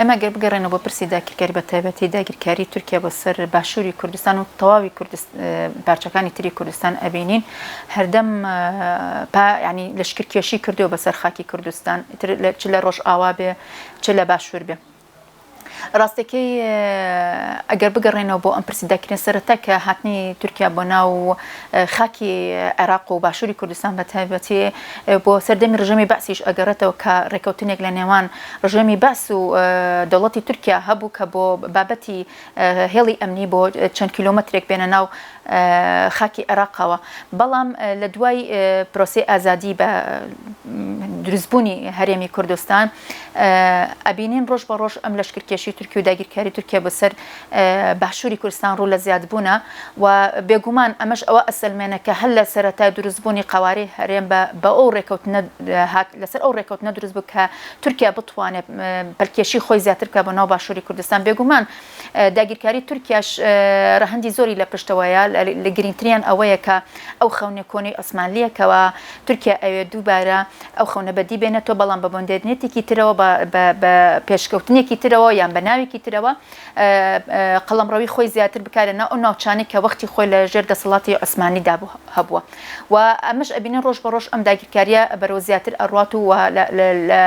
اما بگەڕێنەوە بۆ پرسی داگیرکاری بە تایبەتی داگیرکاری تورکیا بە سەر باشووری کوردستان و تەواوی پارچەکانی تری کوردستان ئەبینین هەردەم ینی لەشکرکێشی کردو بەسەر خاکی کوردستان چ لە ڕۆژ ئاوا بێ چ لە باشوور بێ. ڕاستەکەی ئەگەر بگەڕێنەوە بۆ ئەم پرسیداکردن سەرەتا کە هاتنی تورکیا بۆ ناو خاکی عێراق و باشووری کوردستان بە تایبەتی بۆ سەردەمی ڕژەمی بەعسیش ئەگەڕێتەوە کە ڕێکەوتنێک لە نێوان ڕژەمی بەعس و دەوڵەتی تورکیا هەبوو کە بۆ بابەتی هێڵی ئەمنی بۆ چەند کیلۆمەترێک بێنە ناو خاکی عێراقەوە. بەڵام لە دوای پرۆسی ئازادی بە دروستبوونی هەرێمی کوردستان ئەبینین ڕۆژ بە ڕۆژ ئەم لەشکرکێشی تورکی و داگیرکاری تورکیا بەسەر باشووری کوردستان ڕوو لە زیادبوونە و بێگومان ئەمەش ئەوە ئەسلمێنە کە هەل لە سەرەتای دروستبوونی قەوارەی هەرێم بە ئەو ڕێکەوتنە لەسەر ئەو ڕێکەوتنە دروست بوو کە تورکیا بتوانێت پەلکێشی خۆی زیاتر کە بە ناو باشووری کوردستان. بێگومان داگیرکاری تورکیاش ڕەهەندی زۆری لە پشتەوەیە لە گرنگترین ئەوەیە کە ئەو خەونە کۆنی ئۆسمانلیەکەوە تورکیا ئەوێ دووبارە ئەو خەونە بەدی بێنێتەوە بەڵام بە بۆندێتنێتێکی ترەوە بە پێشکەوتنێکی ترەوە یان بە ناوێکی ترەوە قەڵەمڕەوی خۆی زیاتر بکارێنە ئەو ناوچانی کە وەختی خۆی لە ژێر دەسەڵاتی عوسمانیدا هەبووە و ئەمەش ئەبینین ڕۆژ بە ڕۆژ ئەم داگیرکاریە بەرەو زیاتر ئەڕات و لە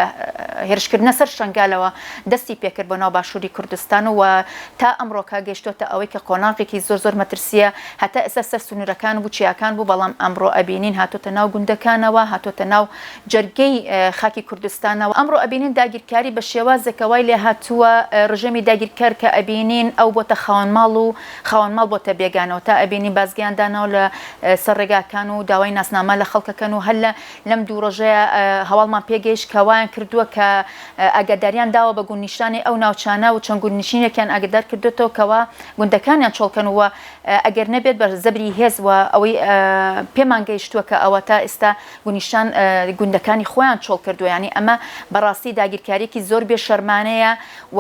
هێرشکردنە سەر شنگالەوە دەستی پێکرد بۆ ناو باشووری کوردستان و تا ئەمڕۆکە گەیشتۆتە ئەوەی کە قۆناغێکی زۆر مەترسیە هەتا ئێستا سەر سنوورەکان بوو چیاکان بوو بەڵام ئەمڕۆ ئەبینین هاتۆتە ناو گوندەکانەوە هاتۆتە ناو جەرگەی خاکی کوردستانەوە. ئەمڕۆ ئەبینین داگیرکاری بە شێوازێکەوەی لێ هاتووە ڕژەمی داگیرکار کە ئەبینین ئەو بۆتە خاوەنماڵ و خاوەنماڵ بۆتە بێگانەوە تا ئەبینی بازگیاندانەوە لە سەر ڕێگاکان و داوای ناسنامە لە خەڵکەکەن و هەل لەم دوو ڕۆژەیە هەواڵمان پێگەیشت کەوایان کردووە کە ئاگاداریان داوە بە گوندنیشتانی ئەو ناوچانە و چەند گوندنشینێکیان ئاگدار کردوێتەوە کەوا گوندەکانیان چۆڵکەنەوە ئەگەر نەبێت بە زەبری هێز و ئەوەی پێمان گەیشتووە کە ئەوە تا ئێستا گوندنیشتان گوندەکانی خۆیان چۆڵ کردووە. ینی ئەمە بەڕاستی داگیرکاریەکی زۆر بێ شەرمانەیە و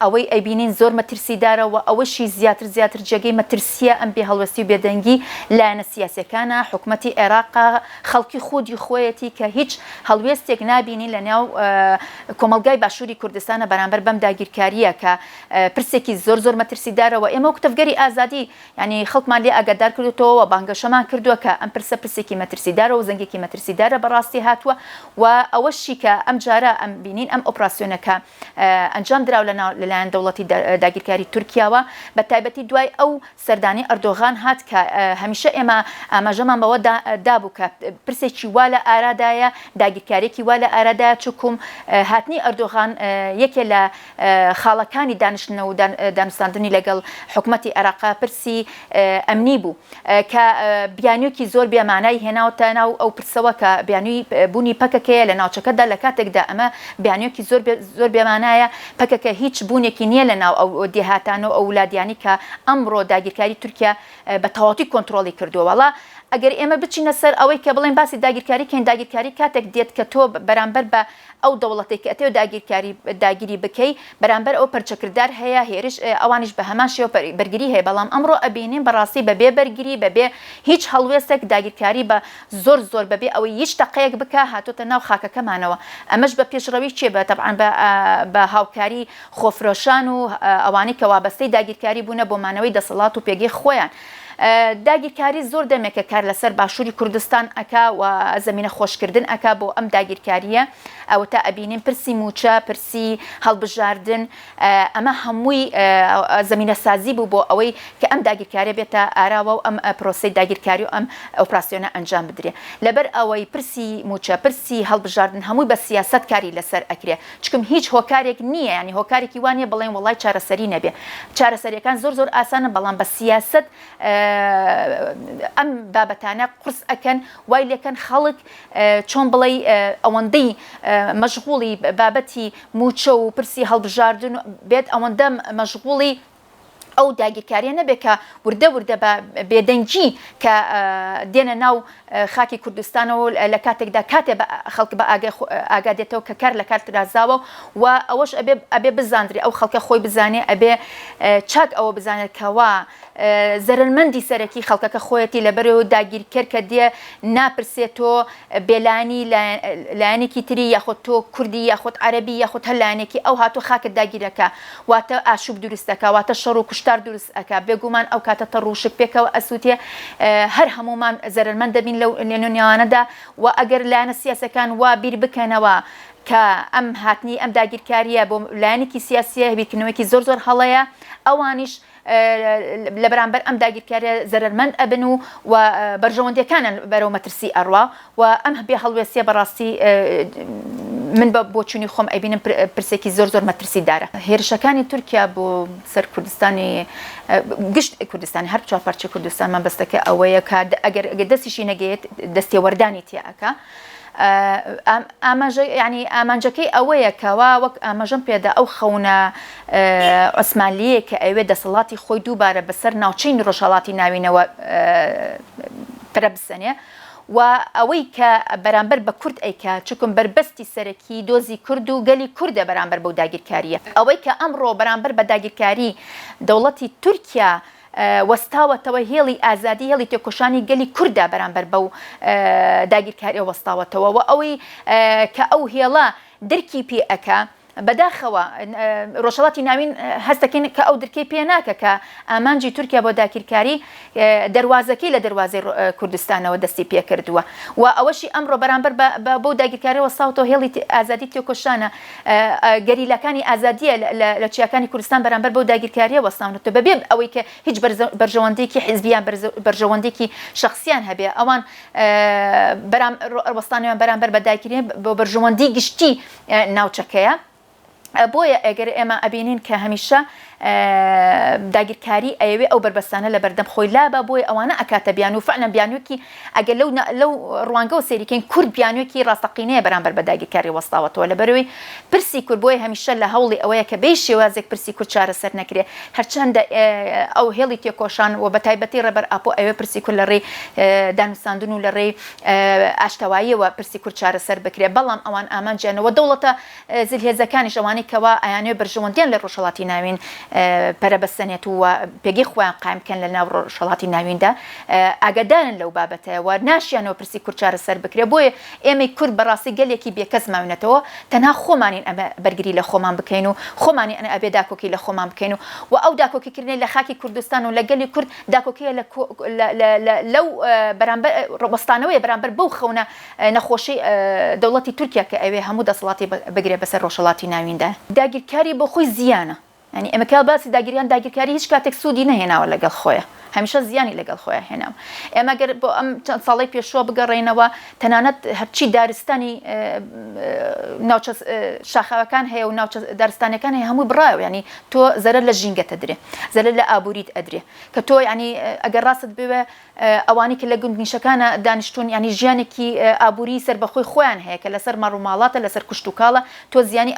ئەوەی ئەبینین زۆر مەترسیدارە و ئەوەشی زیاتر جێگەی مەترسیە ئەم بێ هەڵوەستی و بێدەنگی لایەنە سیاسیەکانە حکوومەتی عێراقا خەڵکی خودی خۆیەتی کە هیچ هەڵوێستێک نابینی لە نێو کۆمەلگای باشووری کوردستانە بەرامبەر بەم داگیرکاریە کە پرسێکی زۆر مەترسیدارەوە. ئێمە وەکتەفگەری ئازادی ینی خەڵکمان لێ ئاگادار کردوەوە بانگەشەمان کردووە کە ئەم پرسێکی مەترسیدارە و زەنگێکی مەترسیدارە بەڕاستی هاتووە و ئەوەشی کە ئەم جارە ئەم بینین ئەم ئۆپراسیۆنەکە ئەنجام دراو لەلایەن دەوڵەتی داگیرکاری تورکیاوە بە تایبەتی دوای ئەو سەردانی ئەردۆغان هات کە هەمیشە ئێمە ئاماژەمان بەوە دابوو کە پرسێکی وا لە ئارادایە داگیرکارێکی وا لە ئارادایە چکم هاتنی ئەردۆغان یەکێ لە خاڵەکانی دانیشتنە و دانوستاندنی لەگەڵ حکوومەتی عێراقا پرسی ئەمنی بوو کە بیانوویەکی زۆر بێمانای هێناوتە ناو ئەو پرسەوە کە بیانووی بوونی پەکەکەیە لە ناوچەکەدا لە کاتێکدا ئەمە بیانوویەکی زۆر بێمانایە پەکەکە هیچ بوونێکی نییە لە ناو ئەو دێهاتانە و ئەو ولادیانی کە ئەمڕۆ داگیرکاری تورکیا بە تەواوی کۆنتترۆلی کردووە. وڵا ئەگەر ئێمە بچینە سەر ئەوەی کە بڵێن باسی داگیرکاری کەین داگیرکاری کاتێک دێت کە تۆ بەرامبەر بە ئەو دەوڵەتێک کە ئەتێ داگیری بکەی بەرامبەر ئەو پەرچەکردار هەیە هێرش ئەوانیش بە هەمان شێوە بەرگری هەیە بەڵام ئەمڕۆ ئەبینین بەڕاستی بەبێ بەرگری بەبێ هیچ هەڵوێستێک داگیرکاری بە زۆر بەبێ ئەوەی هیچ تەقەیەک بکە هاتۆتە ناو خاکەکەمانەوە. ئەمەش بە پێشڕەوی چێ بە تەبعاً بە هاوکاری خۆفرۆشان و ئەوانەی کە وابەستەی داگیرکاری بوونە بۆ مانەوەی دەسەڵات و پێگەی خۆیان. داگیرکاری زۆر دەمێکە کار لەسەر باشووری کوردستان ئەکا و زەمینە خۆشکردن ئەکا بۆ ئەم داگیرکاریە ئەوە تا ئەبینین پرسی موچە پرسی هەڵبژاردن ئەمە هەمووی زەمینە سازی بوو بۆ ئەوەی کە ئەم داگیرکاریە بێتە ئاراوە و ئەم پرۆسەی داگیرکاری و ئەم ئۆپراسیۆنە ئەنجام بدرێ. لەبەر ئەوەی پرسی موچە پرسی هەڵبژاردن هەمووی بە سیاست کاری لەسەر ئەکرێ چکم هیچ هۆکارێک نییە ینی هۆکارێکی وانە بڵێن وڵای چارەسەری نەبێ. چارەسەریەکان زۆر ئاسانە بەڵام بە سیاست ئەم بابەتانە قرس ئەکەن وای لەکەن خەڵک چۆن بڵێ ئەوەندەی مەشغوڵی بابەتی موچە و پرسی هەڵبژاردن بێت ئەوەندە مەشغوڵی ئەو داگیرکاریە نەبێت کە وردە بە بێدەنگی کە دێنە ناو خاکی کوردستانەوە لە کاتێکدا کاتێ خەڵک بە ئاگادێتەوە کە کار لە کار درازاوە و ئەوەش ئەبێ بزانری ئەو خەڵکە خۆی بزانێ ئەبێ چاک ئەوە بزانێت کەوا زەرمەندی سەرەکی خەڵکەکە خۆیەتی لەبەرەوە داگیرکرد کە دێ ناپرسێتەوە بێلانی لایەنێکی تری یاخۆ تۆ کوردی یاخۆت عەرەبی یاخۆت هەر لایەنێکی ئەو هاتۆ خاکت داگیرەکە واتە ئاشوب دروست دەکا واتە شەڕ و کوشتار دروست ئەکا بێگومان ئەو کاتە تەڕوشک پێکەوە ئەسووتێ هەر هەمومان زەرمەند دەبین لەو لێنونیانەدا و ئەگەر لایەنە سیاسەکان وا بیر بکەنەوە کە ئەم هاتنی ئەم داگیرکاریە بۆ لایەنێکی سیاسیە هەبیرکردنەوەیەکی زۆر هەڵەیە ئەوانیش لە بەرامبەر ئەم داگیرکاریە زەرمەند ئەبن و بەرژەوەندیەکانن بەرەو مەترسی ئەڕوا و ئەم هەبێ هەڵوێستیە بەڕاستی من بۆ چوونی خۆم ئەبینم پرسێکی زۆر مەترسیدارە. هێرشەکانی تورکیا بۆ سەر کوردستانی گشت کوردستانی هەر چوارپارچەی کوردستانمان بەستەکە ئەوەیە کە ئەگەر دەستیشی نەگەیت دەستێوەردانی تێئەکە ئامانجەکەی ئەوەیە کەوا وەک ئاماژەم پێدا ئەو خەونە عوسمانلیە کە ئەوێ دەسەڵاتی خۆی دووبارە بەسەر ناوچەی ڕۆژهەڵاتی ناوینەوە پرە بسەنێ و ئەوەی کە بەرامبەر بە کورد ئەیکا چکم بربەستی سەرەکی دۆزی کورد و گەلی کووردە بەرامبەر بەو داگیرکاریە ئەوەی کە ئەمڕۆ بەرامبەر بە داگیرکاری دەوڵەتی تورکیا وەستاوەتەوە هێڵی ئازادی هێڵی تێکۆشانی گەلی کووردا بەرامبەر بەو داگیرکاری وەستاوەتەوە و ئەوەی کە ئەو هێڵە دەرکی پێ ئەکا بەداخەوە ڕۆژهەڵاتی ناوین هەستەکەین کە ئەو دەرکەی پێ ناکە کە ئامانجی تورکیا بۆ داگیرکاری دەواازەکەی لە دەواازەی کوردستانەوە دەستی پێ کردووە و ئەوەشی ئەمڕۆ بەرامبەر بۆ داگیرکاری وەستاوەتەوە هێڵی ئازادی تێکۆشانە گەریلەکانی ئازادیە لە چیاکانی کوردستان بەرامبەر بۆ داگیرکاریە وەستاونەوە بەبێ ئەوەی کە هیچ بەرژەوەندێکی حیزبیان بەرژەوەندێکی شخصیان هەبێ ئەوان وەستانیان بەرامبەر بە داگیری بۆ بەرژەوەندی گشتی ناوچەکەیە بۆیە ئەگەر ئێمە ئەبینین کە هەمیشە داگیرکاری ئەوێ ئەو بربەستانە لە بەردەم خۆی لابە بۆی ئەوانە ئەکاتە بیان و فعلا بیانوێکی ئەگەر لەو ڕوانگە و سێریکەین کورد بیانوێکی ڕاستەقینەیە بەرامبەر بە داگیرکاری وەستاوەتەوە لە بەرەوەی پرسی کورد بۆی هەمیشە لە هەوڵی ئەوەیە کە بێ شێوازێک پرسی کورد چارەسەر نەکرێ هەرچەندە ئەو هێڵی تێکۆشان و بە تایبەتی ڕێبەر ئاپۆ ئەوێ پرسی کورد لە ڕێی دانوستاندن و لە ڕێی ئاشتەواییەوە پرسی کورد چارەسەر بکرێ بەڵام ئەوان ئامانجیانەوە دەوڵەتە زلهێزەکانیش ئەوانەی کەوا ئەیانوێ بەرژەوەندیان لە ڕۆژهەڵاتی ناوین پەرەبەستنێت و پێگەی خۆیان قایمکەن لە ناو ڕۆژهەڵاتی ناویندا ئاگادارن لەو بابەتەوە ناشیانەوە پرسی کورد چارەسەر بکرێ بۆیە ئێمەی کورد بەڕاستی گەلێکی بێکەس ماوینێتەوە تەنها خۆمانین ئەمە بەرگری لە خۆمان بکەین و خۆمانی ئەنە ئەبێ داکۆکی لە خۆمان بکەین و ئەو داکۆکیکردنی لە خاکی کوردستان و لە گەلی کورد داکۆکیە لەو وەستانەوەی بەرامبەر بەو خەونە نەخۆشی دەوڵەتی تورکیا کە ئەوێ هەموو دەسەڵاتی بگرێ بەسەر ڕۆژهەڵاتی ناویندا داگیرکاری بۆ خۆی زیانە ینی ئەمە کا باسی داگیرکاری هیچ کاتێک سوودی نەهێناوە لەگەڵ خۆیە هەمیشە زیانی لەگەڵ خۆیان هێناوە ئێمە گەر بۆ ئەم چەند ساڵی پێشوە بگەڕێنەوە تەنانەت هەرچی دارستانی ناوچە شاخەوەکان هەیە و ناوچە دارستانەکان هەیە هەمووی بڕایەوە ینی تۆ زەرەر لە ژینگەتە درێ زەرەر لە ئابووریت ئەدرێ کە تۆ ینی ئەگەر ڕاست بوێ ئەوانی کە لە گوندنیشەکانە دانیشتون ینی ژیانێکی ئابووری سەر بەخۆی خۆیان هەیە کە لەسەر مەڕووماڵاتە لەسەر کوشت و کاڵە تۆ زیانی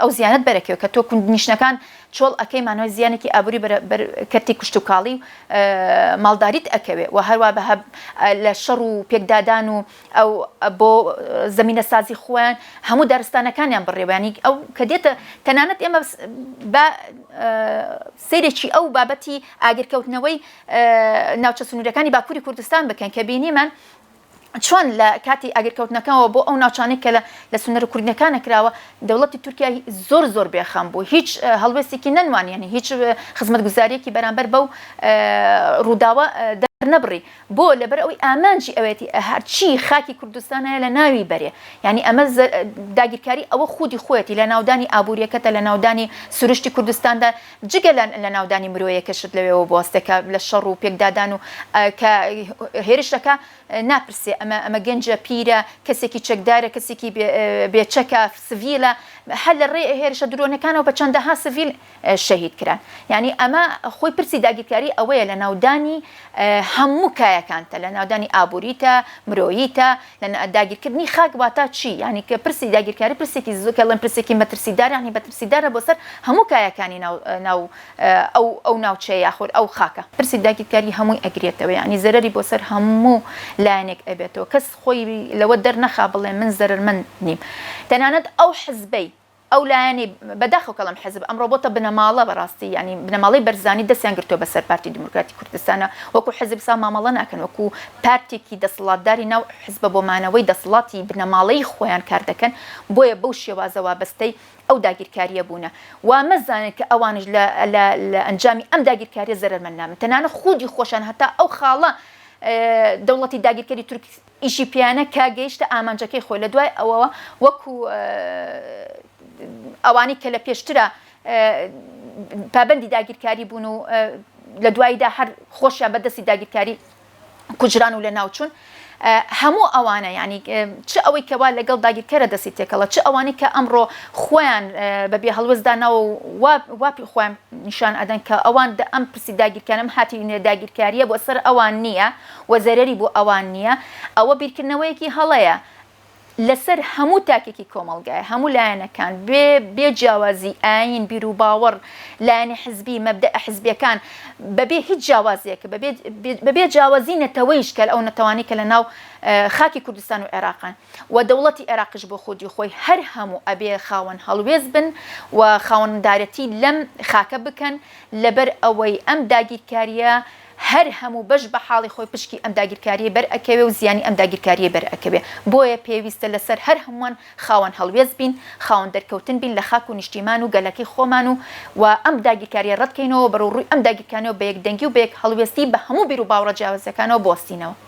ئەو زیانت بەرەکەوە کە تۆ گوندنیشنەکان چۆڵ ئەەکەی مانەوەی زیانێکی ئابووری کەرتی کوشت و کاڵی ماڵداریت ئەکەوێ و هەروە بە لە شەڕ و پێکدادان و ئەو بۆ زەمینە سازی خۆیان هەموو دارستانەکانیان بڕێوانی ئەو کە دێتە تەنانەت ئێمە بە سیرێکی ئەو بابەتی ئاگرکەوتنەوەی ناوچە سنوورەکانی باکووری کوردستان بکەن کە بینیمان چۆن لە کاتی ئاگرکەوتنەکەەوە بۆ ئەو ناوچانێک کە لە سونەرە کوردنەکانە کراوە دەوڵەتی تورکیا زۆر بێخەم بوو هیچ هەڵوێستێکی نەنوانیانی هیچ خزمەتگوزاریەکی بەرامبەر بەو ڕووداوە نەبڕی بۆ لەبەر ئەوەی ئامانجی ئەوێتی هەرچی خاکی کوردستان هەیە لە ناوی بەرێ ینی ئەمە داگیرکاری ئەوە خودی خۆەتی لە ناودانی ئابوووریەکەتە لە ناودانی سروشتی کوردستاندا جگە لە ناودانی مرۆیەکەشت لەوێەوە بۆستێکە لە شەڕ و پێکدادان و کە هێرشەکە ناپرسێ ئەمە گەنجە پیرە کەسێکی چەکدارە کەسێکی بێچەکە سڤیلە هەر لە ڕێ هێرشە درۆنەکانەوە بە چەندەها سڤیل شەهید کران ینی ئەمە خۆی پرسی داگیرکاری ئەوەیە لە ناودانی هەموو کایەکانتە لە ناودانی ئابووریتە مرۆییتە لە داگیرکردنی خاک واتە چی ینی کە پرسی داگیرکاری پرسێکی زۆکەڵێن پرسێکی مەترسیدار ینی بەترسیدارە بۆ سەر هەموو کایەکانی ئەو ناوچەیە یاخۆر ئەو خاکە پرسی داگیرکاری هەمووی ئەگرێتەوە ینی زەرەری بۆ سەر هەموو لایەنێک ئەبێتەوە کەس خۆی لەوە دەرنەخا بڵێ من زەرمەند نیم تەنانەت ئەو حزبەی ئەو لایەنی بەداخەو کەڵم حزب ئەمڕۆ بۆتە بنەماڵە بەڕاستی ینی بنەماڵی بەرزانی دەستیان گرتووە بەسەر پارتی دیموکراتی کوردستانە وەکو حزب سا مامەڵە ناکەن وەکو پارتێکی دەسەڵاتداری ناو حزبە بۆ مانەوەی دەسەڵاتی بنەماڵەی خۆیان کار دەکەن بۆیە بەو شێوازەوە بەستەی ئەو داگیرکاریە بوونە و مەزانێت کە ئەوانش لە ئەنجامی ئەم داگیرکاریە زەرمەند نامن تەنانە خودی خۆشان هەتا ئەو خاڵە دەوڵەتی داگیرکاری تورک ئیشی پیانە کە گەیشتە ئامانجەکەی خۆی لە دوای ئەوەوە وەکو ئەوانی کە لە پێشترە پابەندی داگیرکاری بوون و لە دواییدا هەر خۆشیان بەدەستی داگیرکاری کوژران و لە ناوچوون هەموو ئەوانە ینی چ ئەوەی کەوا لەگەڵ داگیرکەرە دەستی تێکەڵە چ ئەوانی کە ئەمڕۆ خۆیان بەبێ هەڵوەزدانەوە واپی خۆیان نیشان ئەدەن کە ئەوان ئەم پرسی داگیرکانم هاتی داگیرکاریە بۆ سەر ئەوان نییە و زەرەری بۆ ئەوان نییە ئەوە بیرکردنەوەیەکی هەڵەیە لەسەر هەموو تاکێکی کۆمەڵگایە هەموو لایەنەکان بێ جیاوازی ئاین بیر و باوەڕ لایەنی حزبی مەبدە حزبیەکان بەبێ هیچ جیاوازیەکە بەبێ جیاوازی نەتەوەیش کە ئەو نەتەوانی کە لە ناو خاکی کوردستان و عێراقان و دەوڵەتی عێراقش بۆ خودی خۆی هەر هەموو ئەبێ خاوەن هەڵوێز بن و خاوەندارەتی لەم خاکە بکەن لەبەر ئەوەی ئەم داگیرکاریە هەر هەموو بەش بە حاڵی خۆی پشکی ئەم داگیرکاریە بەرئەکەوێ و زیانی ئەم داگیرکاریە بەرئەکەوێ بۆیە پێویستە لەسەر هەر هەمووان خاوەن هەڵوێز بین خاوەن دەرکەوتن بین لە خاک و نیشتیمان و گەلەکەی خۆمان و ئەم داگیرکاریە ڕەتکەینەوە بەڕووڕووی ئەم داگیرکانەوە بە یەکدەنگی و بە یەک هەڵوێستی بە هەموو بیر و باوەڕە جیاوازەکانەوە بۆستینەوە